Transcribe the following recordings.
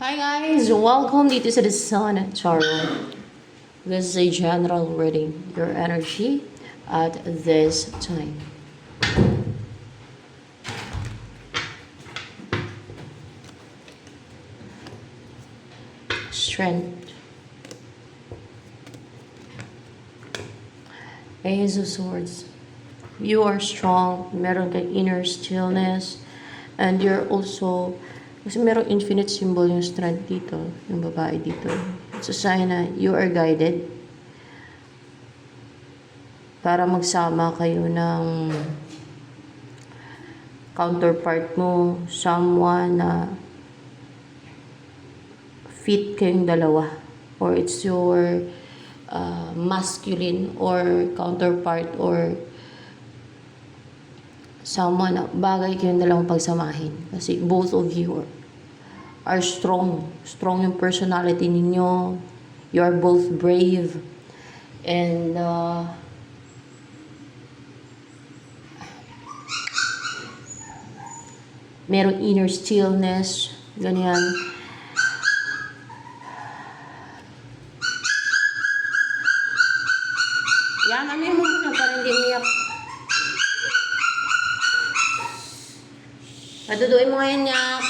Hi guys, welcome dito sa The Sun Tarot. This is a general reading, your energy at this time. Strength. Ace of Swords. You are strong, meron kang inner stillness, and you're also, kasi merong infinite symbol yung strength dito, yung babae dito. It's a sign na you are guided para magsama kayo ng counterpart mo, someone na fit kayong dalawa, or it's your masculine or counterpart, or someone na bagay kayong dalawang pagsamahin. Kasi both of you are strong. Strong yung personality ninyo. You are both brave. And merong inner stillness. Ganyan. Yan, ano mo muna para hindi umiyak. Paduduin mo ngayon, Yak.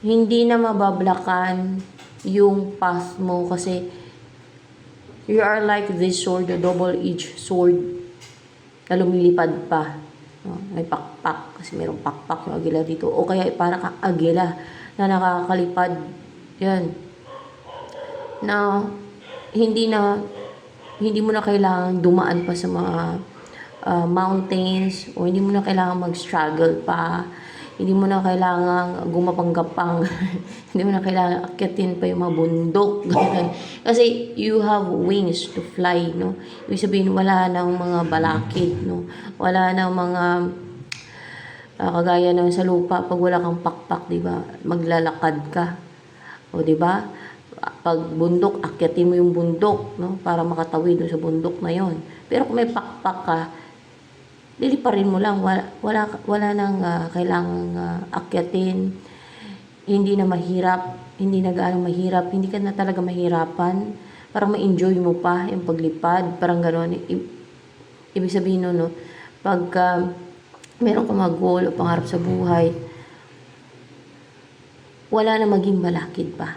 Hindi na mabablakan yung path mo kasi you are like this sword, a double-edged sword na lumilipad pa. May pakpak kasi mayroong pakpak yung agila dito. O kaya para kang agila na nakakalipad. Yan. Na hindi mo na kailangan dumaan pa sa mga mountains, o hindi mo na kailangan mag-struggle pa, hindi mo na kailangan gumapang-gapang, hindi mo na kailangan akyatin pa yung mga bundok. Kasi you have wings to fly, no? Ibig sabihin, wala nang mga balakid, no? Wala nang mga kagaya ng sa lupa, pag wala kang pakpak, di ba? Maglalakad ka. O di ba? Pag bundok, akyatin mo yung bundok, no? Para makatawid sa bundok na yon. Pero kung may pakpak ka, liliparin mo lang. Wala nang kailangang akyatin. Hindi na mahirap. Hindi na gaano mahirap. Hindi ka na talaga mahirapan. Parang ma-enjoy mo pa yung paglipad. Parang gano'n. Ibig sabihin no, pag meron ka mga goal o pangarap sa buhay, wala na maging balakid pa.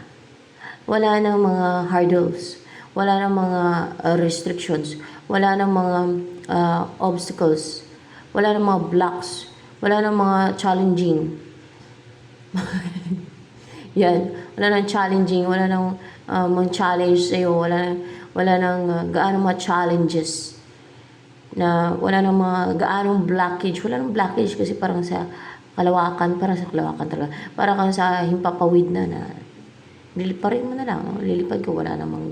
Wala nang mga hurdles, wala nang mga restrictions, wala nang mga obstacles, wala nang mga blocks, wala nang mga challenging. Yan, wala nang challenging, wala nang mga challenge sa'yo, wala nang gaano mga challenges, na wala nang mga gaanong blockage, wala nang blockage kasi parang sa kalawakan talaga, parang kang sa himpapawid na liliparin mo na lang, no? Lilipad ko, wala namang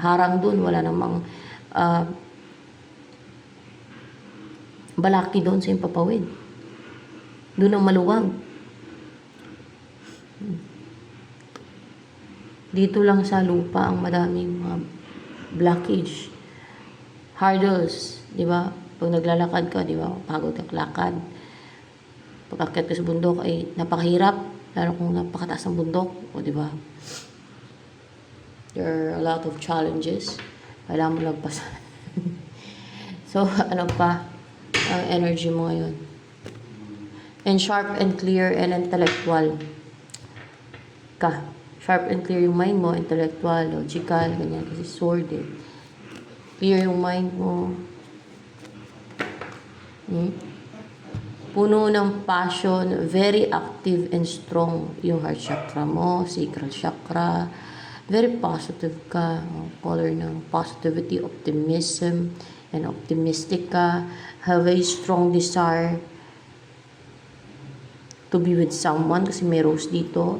harang dun, wala namang balaki doon sa impapawid. Doon ang maluwag. Dito lang sa lupa ang madaming blockage, hurdles, di ba? Pag naglalakad ka, di ba? Pagod ka lakad. Pag akyat ka sa bundok ay napakahirap. Lalo kung napakataas ng bundok, o di ba? There are a lot of challenges. Kailangan mo lagpasan. So, ano pa ang energy mo ngayon? And sharp and clear and intellectual ka. Sharp and clear yung mind mo, intellectual, logical, ganyan. Kasi sword eh. Clear yung mind mo. Puno ng passion, very active and strong yung heart chakra mo, sacral chakra. Very positive ka, color ng positivity, optimism, and optimistic ka. Have a strong desire to be with someone kasi may rose dito.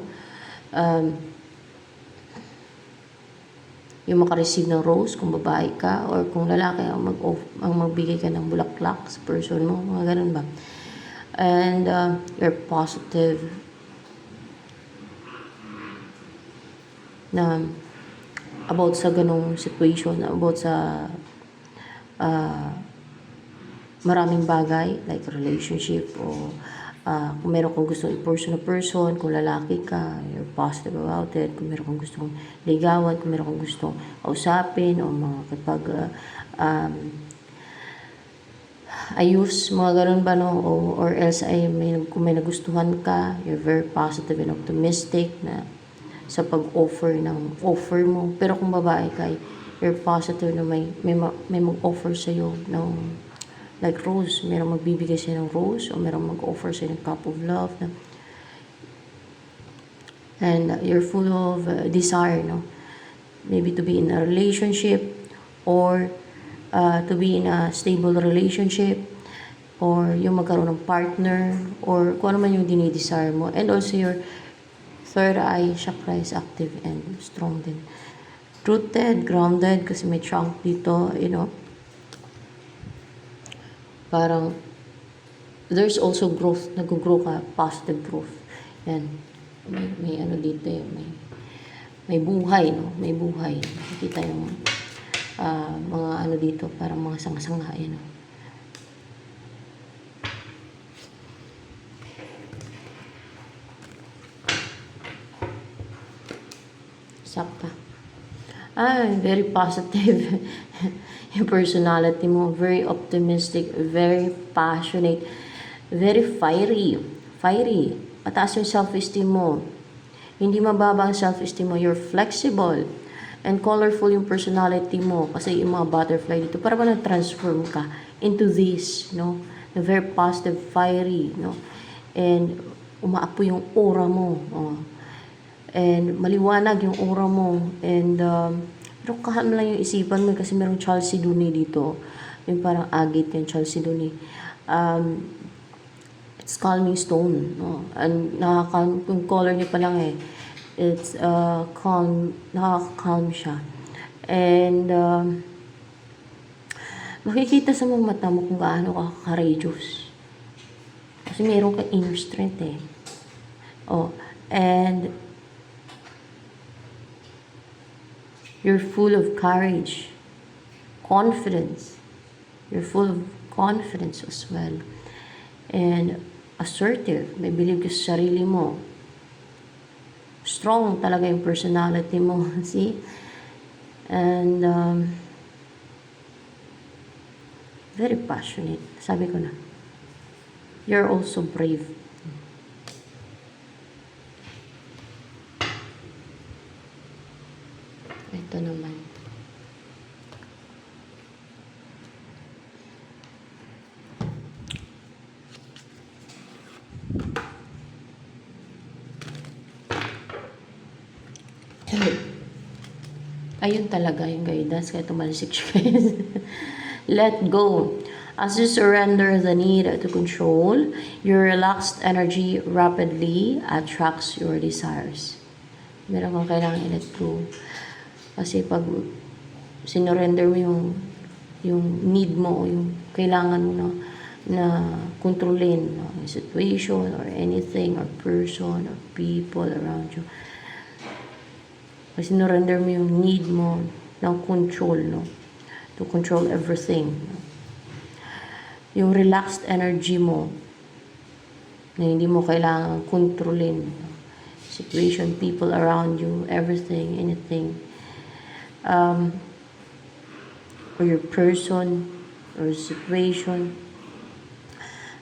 Yung makareceive ng rose kung babae ka, or kung lalaki ang magbigay ka ng bulaklak sa person mo, mga ganun ba? And you're positive na about sa ganong situation, about sa maraming bagay like relationship o kung meron kang gustong person na person, kung lalaki ka, you're positive about it. Kung meron kang gustong ligawan, kung meron kang gustong kausapin o mga kapag ayos, mga ganun ba, no? Or else ay kung may nagustuhan ka, you're very positive and optimistic na sa pag-offer ng offer mo. Pero kung babae ka, you're positive na may mag-offer sa'yo ng like rose, merong magbibigay sa'yo ng rose o merong mag-offer sa'yo ng cup of love na, and you're full of desire, no? Maybe to be in a relationship or to be in a stable relationship or yung magkaroon ng partner or kung ano man yung dinidesire mo. And also your third eye chakra is active and strong din. Rooted, grounded, kasi may trunk dito, you know. Parang there's also growth, nag-grow ka, positive growth. Yan. May ano dito eh, may buhay, no? May buhay. Nakikita yung mga ano dito, parang mga sanga-sanga, yan, no? Sakta. Very positive. Yung personality mo, very optimistic, very passionate, very fiery. Fiery. Mataas yung self-esteem mo. Hindi mababa ang self-esteem mo. You're flexible and colorful yung personality mo. Kasi yung mga butterfly dito, para ba na-transform ka into this, no? Na very positive, fiery, no? And umaapo yung aura mo. Oh. And maliwanag yung aura mo. And pero kahit lang yung isipan mo kasi merong Chalcedony dito. Yung parang agate yung Chalcedony. It's calming stone. No? And nakaka-calm, yung color niya pa lang eh. It's calm, nakaka-calm siya. And makikita sa mga mata mo kung gaano ka courageous. Kasi meron ka inner strength eh. Oh, and you're full of courage, confidence. You're full of confidence as well. And assertive. May believe ka sa sarili mo. Strong talaga yung personality mo. See? And very passionate. Sabi ko na. You're also brave. Ito naman. Ayun talaga yung guidance, kaya tumalisik siya, guys. Let go. As you surrender the need to control, your relaxed energy rapidly attracts your desires. Meron kang kailangan i-let go. Kasi pag sinurrender mo yung need mo, yung kailangan mo na kontrolin, no? Situation or anything or person or people around you. Pag sinurrender mo yung need mo ng control, no? To control everything. No? Yung relaxed energy mo na hindi mo kailangan kontrolin. No? Situation, people around you, everything, anything. Or your person or situation.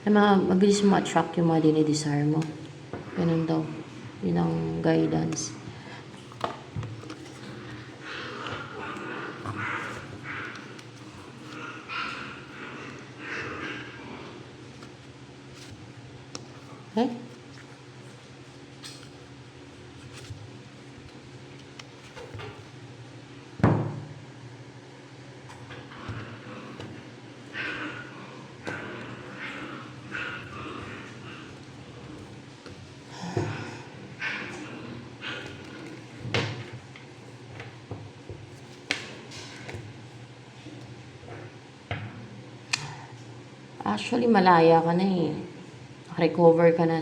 Ay mabilis mo attract yung mga dinidesire mo. Ganun daw. Yun ang guidance. Okay? Actually, malaya ka na eh. Recover ka na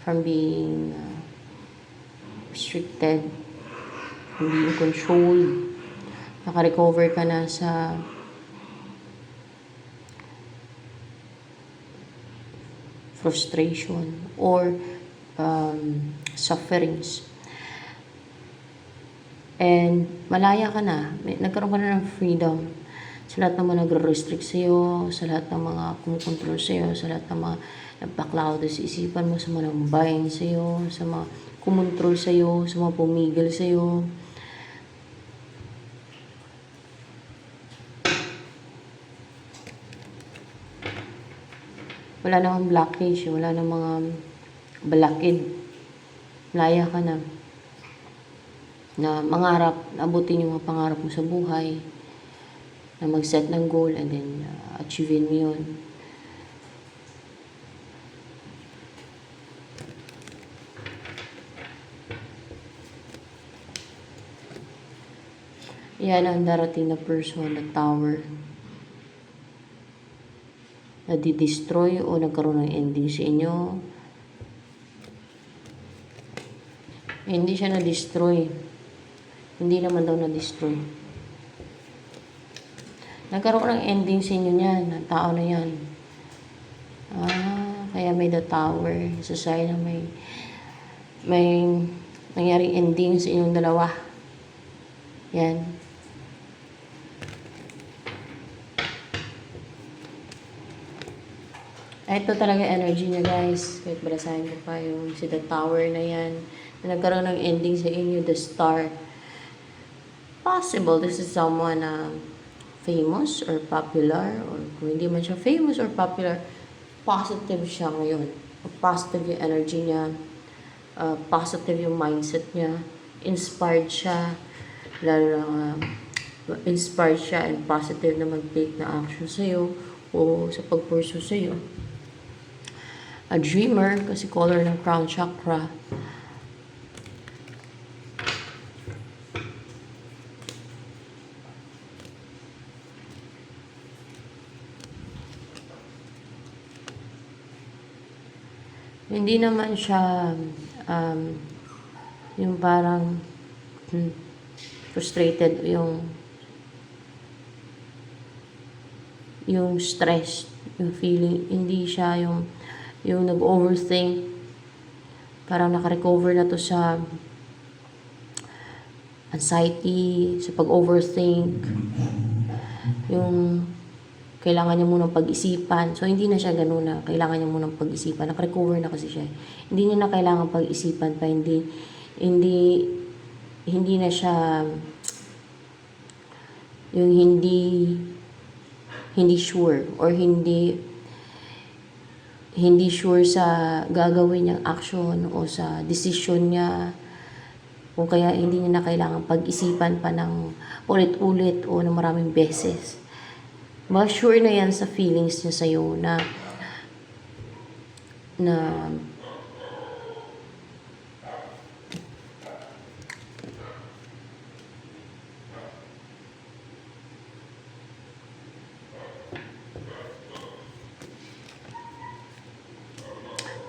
from being restricted, from being controlled. Naka-recover ka na sa frustration, or sufferings. And malaya ka na. Nagkaroon ka na ng freedom sa lahat ng mga nagre-restrict sa'yo, sa lahat ng mga kumukontrol sa'yo, sa lahat ng mga nagpaklawdo sa isipan mo, sa mga nagbayang sa'yo, sa mga kumontrol sa'yo, sa mga pumigil sa'yo. Wala na kang blockage, wala na mga balakid. Malaya ka na mangarap, abutin yung mga pangarap mo sa buhay, na mag-set ng goal and then achievein mo yun. Yan ang darating na person, na tower, na di-destroy o nagkaroon ng ending sa inyo. Hindi siya na-destroy. Hindi naman daw na-destroy. Nagkaroon ng ending sa inyo niyan, ng tao na yan. Kaya may the tower. Sa side na may nangyaring ending sa inyong dalawa. Yan. Ito talaga energy niya, guys. Kahit balasahin ko pa yung si the tower na yan. Na nagkaroon ng ending sa inyo, the star. Possible this is someone famous or popular, or kung hindi man siya famous or popular, positive siya ngayon. Positive yung energy niya, positive yung mindset niya, inspired siya, lalo na inspired siya and positive na mag-take na action sa'yo o sa pag-pursue sa'yo. A dreamer, kasi color ng crown chakra. Hindi naman siya yung parang frustrated, yung stress, yung feeling, hindi siya yung nag-overthink, parang naka-recover na to sa anxiety, sa pag-overthink, yung kailangan niya munang pag-isipan. So, hindi na siya ganun na kailangan niya munang pag-isipan. Naka-recover na kasi siya. Hindi niya na kailangan pag-isipan pa. Hindi na siya yung hindi sure or hindi sure sa gagawin niyang action o sa decision niya. Kung kaya hindi niya na kailangan pag-isipan pa ng ulit-ulit o ng maraming beses. Mas sure na yan sa feelings niya sa'yo na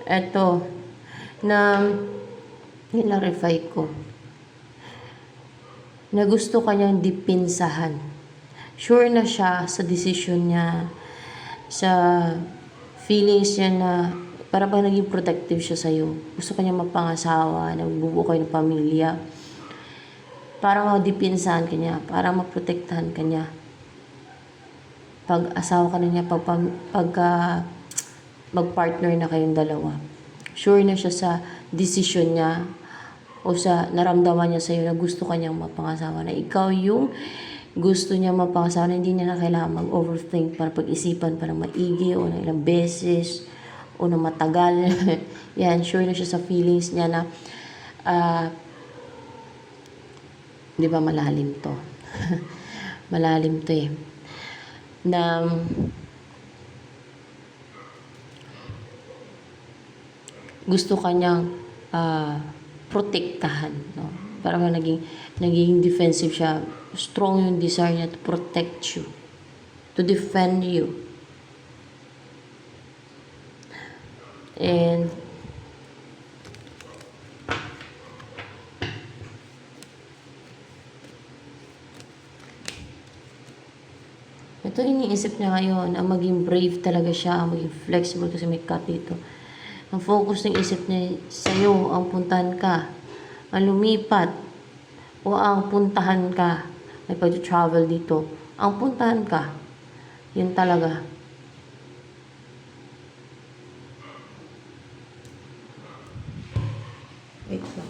eto, na nilarify ko, na gusto kanyang dipinsahan. Sure na siya sa decision niya, sa feelings niya na para bang naging protective siya sa'yo. Gusto kanya mapangasawa, nagbubuo kayo ng pamilya. Para madipinsahan ka niya, para maprotektahan ka niya. Pag asawa ka na niya, pagka mag-partner na kayong dalawa. Sure na siya sa decision niya o sa naramdaman niya sa'yo na gusto kanyang mapangasawa, na ikaw yung gusto niya mapangasawa, na hindi niya na kailangan mag-overthink para pag-isipan para maigi o na ilang beses o na matagal. Yan, sure na siya sa feelings niya na di ba malalim to? Malalim to eh. Na gusto kanyang protektahan, no? Parang naging defensive siya. Strong yung desire niya to protect you, to defend you. And ito iniisip niya ngayon, ang maging brave talaga siya, ang maging flexible, kasi may cut dito. Ang focus ng isip niya sa'yo, ang puntahan ka, ang lumipat, o ang puntahan ka, may pag-travel dito, ang puntahan ka, yun talaga. Wait lang.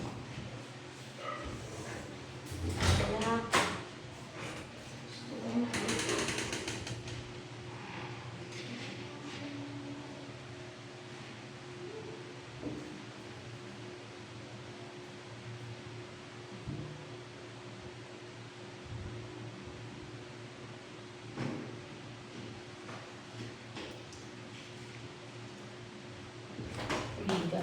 Liga.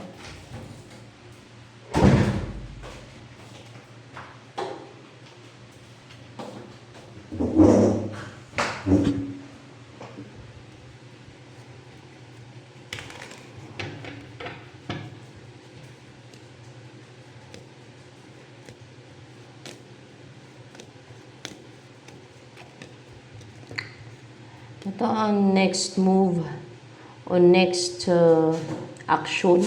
Ito ang next move o next action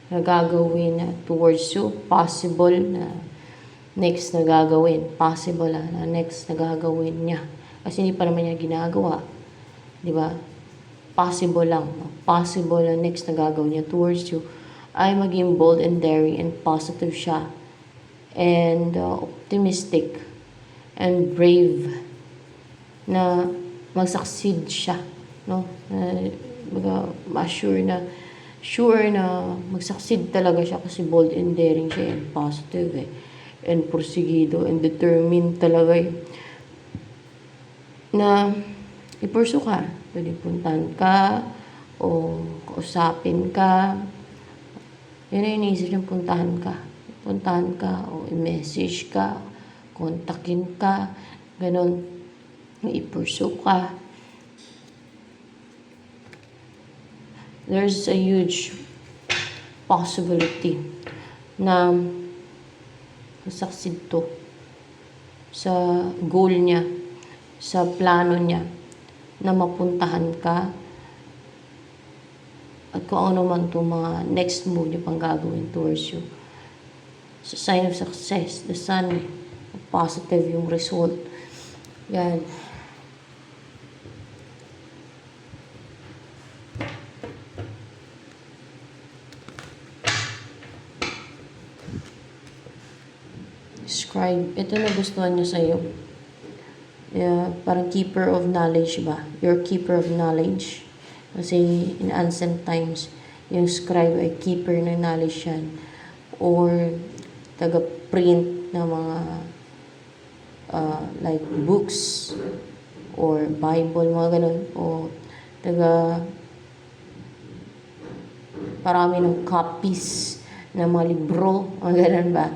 na gagawin towards you. Possible na next na gagawin. Possible na next na gagawin niya. Kasi hindi pa naman niya ginagawa. Di ba? Possible lang. Possible na next na gagawin niya towards you ay maging bold and daring and positive siya. And optimistic and brave na mag-succeed siya, no? Sure na mag-succeed talaga siya kasi bold and daring siya and positive and porsigido and determined talaga na i-pursue ka. Pwede puntahan ka o kausapin ka. Yun ay iniisip niyang puntahan ka o i-message ka, kontakin ka, ganon. I-pursue ka. There's a huge possibility na succeed to sa goal niya, sa plano niya, na mapuntahan ka at kung ano man itong mga next move niya pang gagawin towards you. Sa sign of success, the sun, positive yung result. Yan. Scribe. Ito na gustuhan niya sa'yo. Parang keeper of knowledge ba? You're keeper of knowledge. Kasi in ancient times, yung scribe ay keeper ng knowledge yan. Or taga-print ng mga like books or Bible, mga ganun. O parami ng copies ng mga libro, mga ganun ba?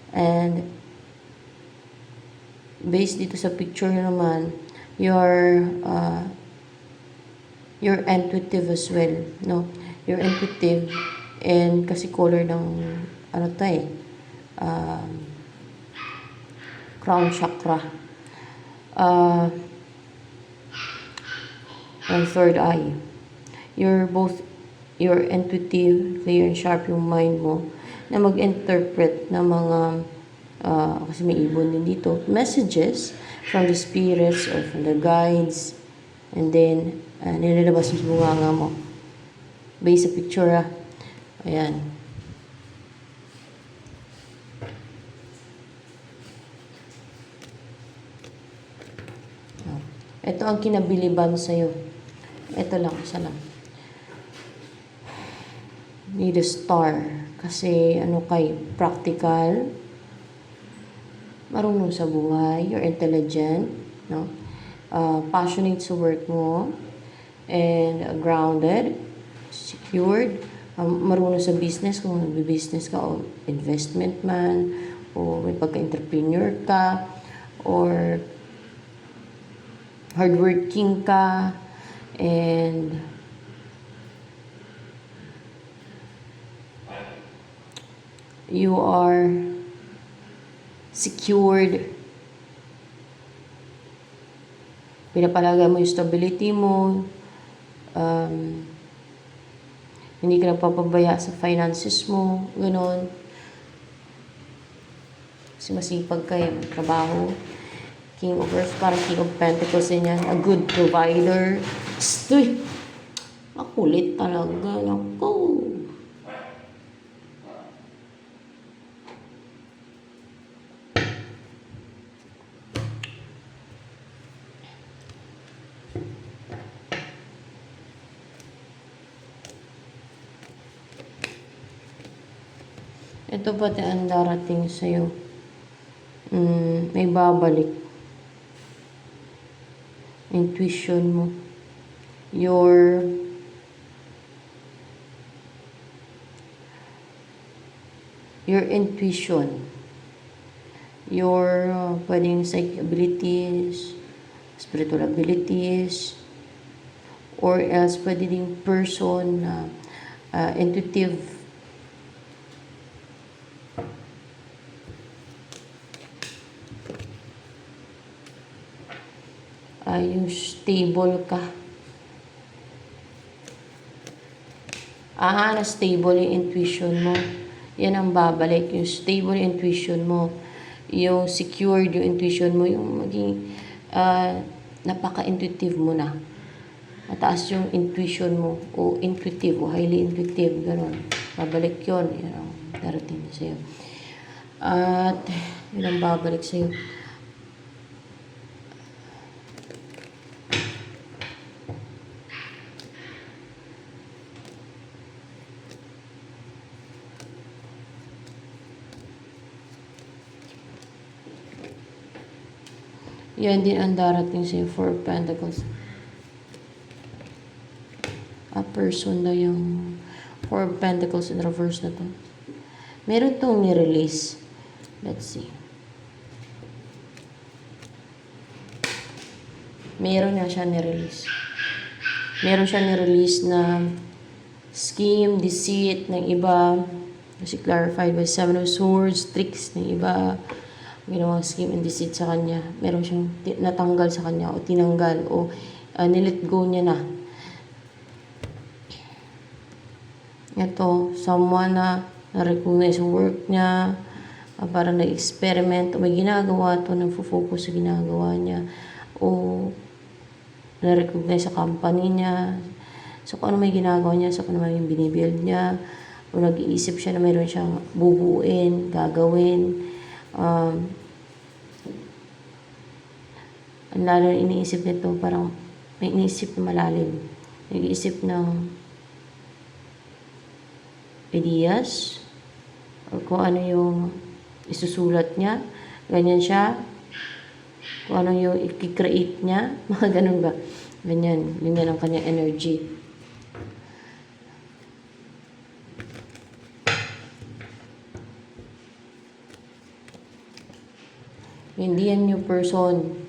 And based dito sa picture naman, you're intuitive as well, no? You're intuitive and kasi color ng crown chakra. And third eye. You're intuitive, clear and sharp yung mind mo na mag-interpret ng mga kasi may ibon din dito, messages from the spirits or from the guides, and then nilalabas yung bunganga mo based sa picture. Ayan. Ito ang kinabiliban sa'yo. Ito lang, isa lang. Need a star. Kasi practical, marunong sa buhay, you're intelligent, no? Passionate sa work mo, and grounded, secured, marunong sa business, kung nagbi-business ka, o investment man, o may pagka-entrepreneur ka, or hardworking ka, and you are secured. Pinapalaga mo yung stability mo. Hindi ka nagpapabaya sa finances mo, gano'n. Kasi masipag kayo, trabaho. King of Earth, parang King of Pentacles din yan. A good provider. Uy! Makulit talaga. Naku! Ito pati ang darating sa'yo. May babalik. Intuition mo. Your intuition. Your pwedeng psychic abilities, spiritual abilities, or else pwede ding person na intuitive. Yung stable ka. Na stable yung intuition mo. Yan ang babalik. Yung stable yung intuition mo. Yung secured yung intuition mo. Yung maging napaka-intuitive mo na. Mataas yung intuition mo. O intuitive. O highly intuitive. Ganon. Babalik yun. Yan ang darating sa'yo. At yun ang babalik sa'yo. Yan din ang darating sa'yo, 4 Pentacles. A person daw yung 4 Pentacles in reverse na to. Meron tong ni-release. Let's see. Meron na siya ni-release. Meron siya ni-release na scheme, deceit ng iba. Kasi clarified by 7 of Swords, tricks ng iba. Ginawang scheme and deceit sa kanya. Meron siyang natanggal sa kanya o tinanggal o nilet go niya na. Ito, someone na na-recognize yung work niya, parang nag-experiment o may ginagawa to, nag-focus sa ginagawa niya o na-recognize sa company niya. So, kung ano may ginagawa niya, so kung ano yung binibuild niya, o nag-iisip siya na mayroon siyang bubuuin, gagawin. Ang lalo iniisip nito, parang may iniisip na malalim. Nag-iisip ng ideas o kung ano yung isusulat niya. Ganyan siya. Kung ano yung i-create niya. Mga ganun ba? Ganyan. Ganyan ang kanyang energy. Hindi yan yung person.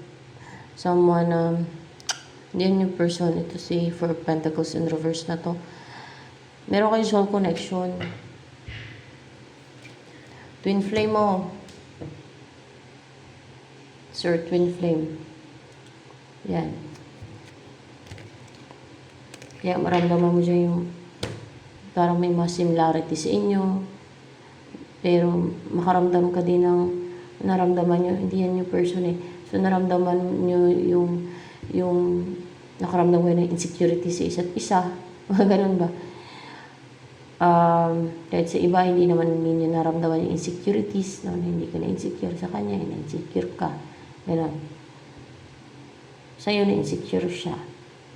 Someone, hindi yan yung person. Ito si 4 Pentacles in reverse na to. Meron kayo soul connection. Twin flame mo. Sir, twin flame. Yan. Kaya maramdaman mo dyan yung parang may mga similarity sa inyo. Pero makaramdam ka din ng naramdaman nyo. Hindi yan yung person eh. So, naramdaman nyo yung nakaramdam ko ng insecurity sa isa't isa. Mga ganun ba? Kahit sa iba, hindi naman ninyo naramdaman yung insecurities. No? Hindi ka na-insecure sa kanya, na-insecure ka. Ganun. Sa'yo na-insecure siya.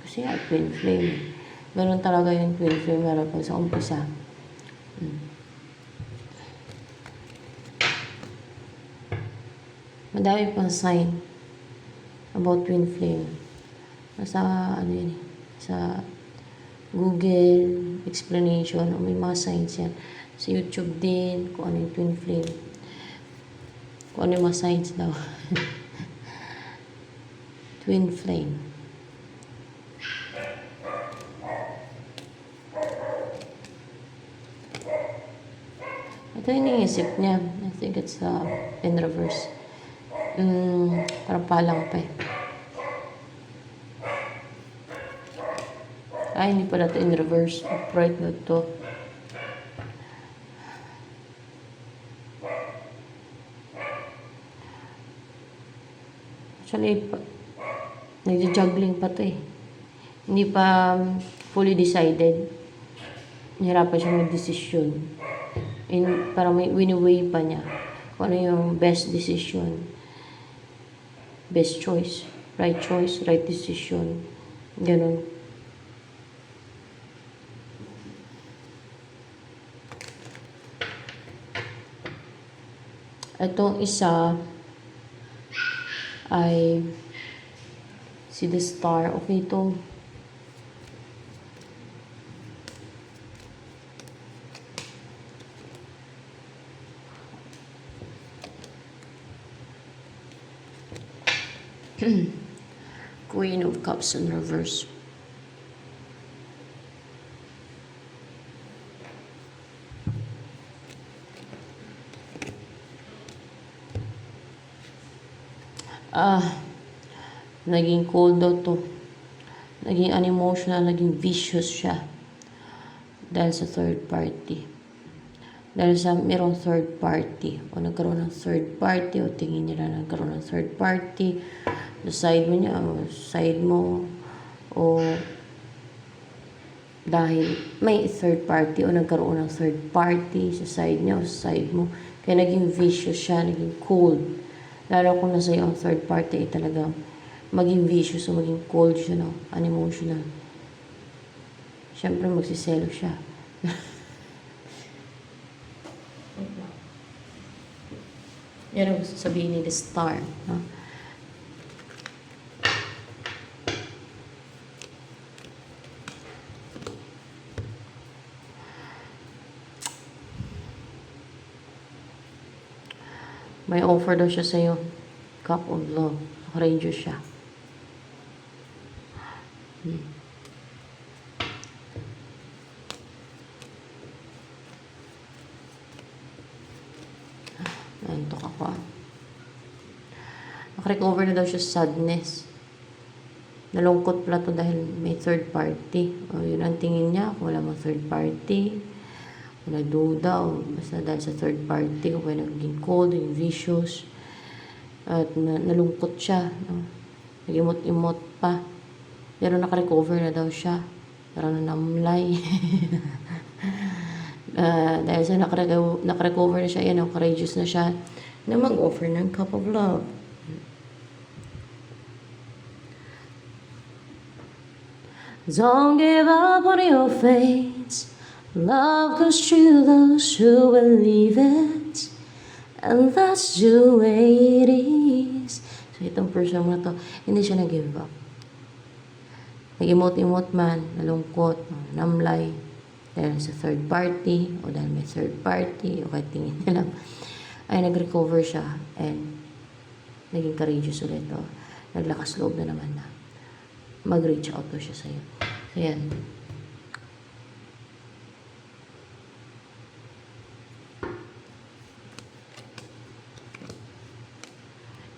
Kasi twin flame. Ganun talaga yung twin flame meron pa sa umpisa. Madami pang sign about twin flame. Nasa, sa Google, explanation, o may mga signs yan. Sa YouTube din, kung ano yung twin flame. Kung ano yung mga signs daw. Twin flame. Ito yung iniisip niya. I think it's in reverse. Parang palang pa eh. Ay, hindi pala ito in reverse. Upright na to. Actually, nagja-juggling pa to eh. Hindi pa fully decided. Nahirapan siya mag-desisyon. Parang may wini-weigh pa niya. Kung ano yung best decision. Best choice. Right choice, right decision. Ganun. Itong isa ay si The Star. Okay ito. Queen of Cups in reverse. Naging cold daw to. Naging unemotional, naging vicious siya. Dahil sa third party. Dahil sa merong third party. O nagkaroon ng third party. O tingin nila nagkaroon ng third party. Sa side mo niya. O side mo. O dahil may third party. O nagkaroon ng third party. Sa side niya o sa side mo. Kaya naging vicious siya. Naging cold. Lalo kung nasa iyo ang third party. Talaga maging vicious o maging cold siya, no? Unemotional. Siyempre, magsiselo siya. Yan ang gusto sabihin ni The Star, no? May offer daw siya sa'yo. Cup of Love. Courageous siya. Nantok ako. Nakarecover na daw siya sa sadness. Nalungkot pala to dahil may third party. O yun ang tingin niya. Kung wala mang third party. Wala duda. O basta dahil sa third party. Kung kaya naging cold, naging vicious. At nalungkot siya. No? Nag-imot-imot pa. Pero nakarecover na daw siya. Parang nanamlay. Dahil sa nakarecover na siya, yan, courageous na siya na mag-offer ng cup of love. Don't give up on your fate. Love goes through those who believe it. And that's the way it is. So itong person mo na to, hindi siya nag-give up. Nag-emote-emote man, nalungkot, namlay, dahil sa third party, o dahil may third party, o kahit tingin nila, ay nag-recover siya, and naging courageous ulit, o naglakas loob na naman na mag-reach out to siya sa'yo. So, yan.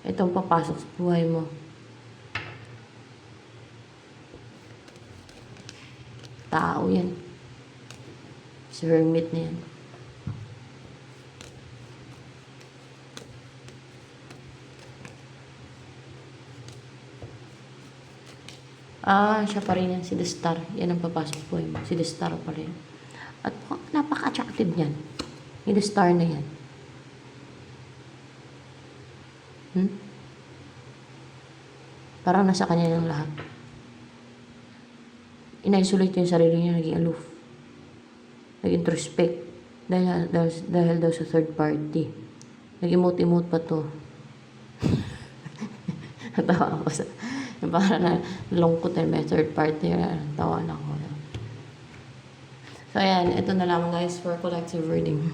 Itong papasok sa buhay mo. Tao yan. Si hermit na yan. Siya pa rin yan. Si The Star. Yan ang papasok po mo. Si The Star pa rin. At napaka-attractive yan. Yung The Star na yan. Parang nasa kanya ng lahat. In-isolate yung sarili niya, naging aloof. Nag-introspect. Dahil daw sa third party. Nag-emote-emote pa to. Natawa ako sa... Parang nalungkot na may third party. Tawa na ako. So, ayan. Ito na lang guys for collective reading.